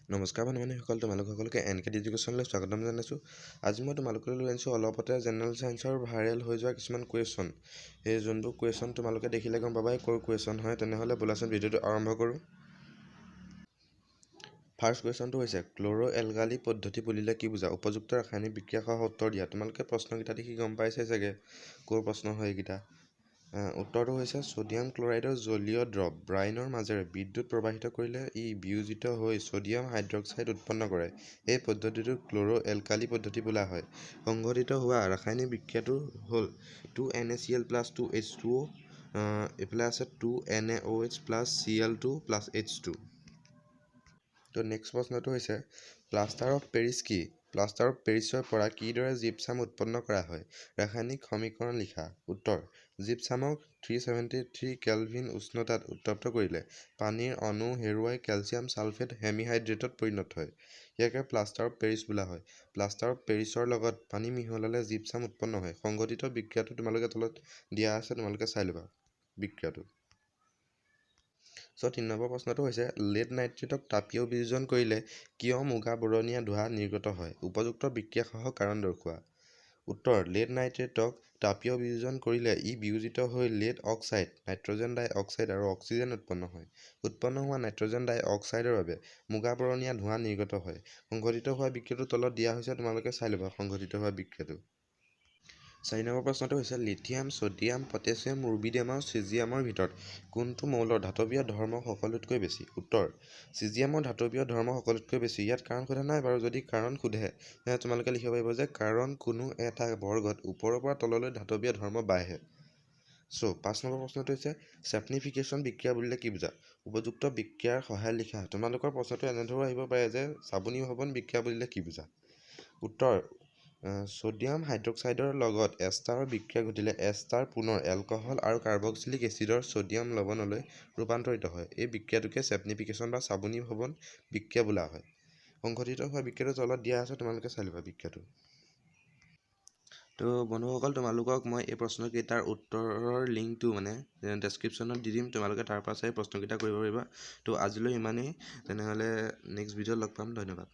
নমস্কাৰ বন্ধুসকল, তোমালোকসকলকে এনকে এডুকেশ্যনলৈ স্বাগতম জনাইছোঁ। আজি মই তোমালোকলৈ লৈ আনিছোঁ অলপতে জেনেৰেল ছায়েন্সৰ ভাইৰেল হৈ যোৱা কিছুমান কুৱেশ্যন। সেই যোনবোৰ কুৱেশ্যন তোমালোকে দেখিলে গম পাবা ক'ৰ কুৱেশ্যন হয়। তেনেহ'লে বোলাচোন ভিডিঅ'টো আৰম্ভ কৰোঁ। ফাৰ্ষ্ট কুৱেশ্যনটো হৈছে ক্ল'ৰ' এলকালি পদ্ধতি বুলিলে কি বুজা? উপযুক্ত ৰাসায়নিক বিক্ৰিয়া সহ উত্তৰ দিয়া। তোমালোকে প্ৰশ্নকেইটা দেখি গম পাইছে চাগে ক'ৰ প্ৰশ্ন হয় এইকেইটা। উত্তৰটো হৈছে ছ'ডিয়াম ক্লৰাইডৰ জলীয় দ্ৰৱ ব্ৰাইনৰ মাজেৰে বিদ্যুৎ প্ৰবাহিত কৰিলে ই বিয়োজিত হৈ ছ'ডিয়াম হাইড্ৰক্সাইড উৎপন্ন কৰে। এই পদ্ধতিটোক ক্ল'ৰ' এলকালি পদ্ধতি বোলা হয়। সংঘটিত হোৱা ৰাসায়নিক বিক্ৰিয়াটো হ'ল 2NaCl+2H2O, এইফালে আছে 2NaOH+Cl2+H2। তো নেক্সট প্ৰশ্নটো হৈছে প্লাষ্টাৰ অফ পেৰিছ কি? প্লাষ্টাৰ অফ পেৰিছৰ পৰা কিদৰে জিপছাম উৎপন্ন কৰা হয়? ৰাসায়নিক সমীকৰণ লিখা। উত্তৰ: জিপছামক 373 কেলভিন উষ্ণতাত উত্তপ্ত কৰিলে পানীৰ অণু হেৰুৱাই কেলছিয়াম ছালফেট হেমিহাইড্ৰেটত পৰিণত হয়। ইয়াকে প্লাষ্টাৰ অফ পেৰিছ বোলা হয়। প্লাষ্টাৰ অফ পেৰিছৰ লগত পানী মিহলালে জিপছাম উৎপন্ন হয়। সংঘটিত বিক্ৰিয়াটো তোমালোকে তলত দিয়া আছে, তোমালোকে চাই ল'বা বিক্ৰিয়াটো। 3 নম্বৰ প্ৰশ্নটো হৈছে লেড নাইট্ৰেটক তাপীয় বিয়োজন কৰিলে কিয় মুগা বৰণীয়া ধোঁৱা নিৰ্গত হয়? উপযুক্ত বিক্ৰিয়াসহ কাৰণ দৰ্শোৱা। উত্তৰ: লেড নাইট্ৰেটক তাপীয় বিয়োজন কৰিলে ই বিয়োজিত হৈ লেড অক্সাইড, নাইট্ৰজেন ডাই অক্সাইড আৰু অক্সিজেন উৎপন্ন হয়। উৎপন্ন হোৱা নাইট্ৰজেন ডাই অক্সাইডৰ বাবে মুগা বৰণীয়া ধোঁৱা নিৰ্গত হয়। সংঘটিত হোৱা বিক্ৰিয়াটো তলত দিয়া হৈছে, তোমালোকে চাই ল'বা সংঘটিত হোৱা বিক্ৰিয়াটো। 4 নম্বৰ প্ৰশ্নটো হৈছে লিথিয়াম, ছ'ডিয়াম, পটাছিয়াম, ৰুবিডিয়াম আৰু চিজিয়ামৰ ভিতৰত কোনটো মৌলৰ ধাতৱীয় ধৰ্ম সকলোতকৈ বেছি? উত্তৰ: চিজিয়ামৰ ধাতৱীয় ধৰ্ম সকলোতকৈ বেছি। ইয়াত কাৰণ সোধা নাই বাৰু, যদি কাৰণ সোধে তেন্তে তোমালোকে লিখিব পাৰিব যে কাৰণ কোনো এটা বৰ্গত ওপৰৰ পৰা তললৈ ধাতৱীয় ধৰ্ম বাঢ়ে। 5 নম্বৰ প্ৰশ্নটো হৈছে চেপনিফিকেশ্যন বিক্ৰিয়া বুলিলে কি বুজা? উপযুক্ত বিক্ৰিয়াৰ সহায়ত লিখা। তোমালোকৰ প্ৰশ্নটো এনেদৰে আহিব পাৰে যে চাবনীভৱন বিক্ৰিয়া বুলিলে কি বুজা? উত্তৰ: ছ'ডিয়াম হাইড্ৰক্সাইডৰ লগত এষ্টাৰৰ বিক্ৰিয়া ঘটিলে এষ্টাৰ পুনৰ এলকহল আৰু কাৰ্বক্সিলিক এচিডৰ ছ'ডিয়াম লৱণলৈ ৰূপান্তৰিত হয়। এই বিক্ৰিয়াটোকে চেপনিফিকেশ্যন বা চাবনীভৱন বিক্ৰিয়া বোলা হয়। সংঘটিত হোৱা বিক্ৰিয়াটো তলত দিয়া আছে, তোমালোকে চাই ল'বা বিক্ৰিয়াটো। তো বন্ধুসকল, তোমালোকক মই এই প্ৰশ্নকেইটাৰ উত্তৰৰ লিংকটো ডেছক্ৰিপশ্যনত দি দিম, তোমালোকে তাৰ পৰা চাই প্ৰশ্নকেইটা কৰিব পাৰিবা। তো আজিলৈ ইমানেই, তেনেহ'লে নেক্সট ভিডিঅ'ত লগ পাম। ধন্যবাদ।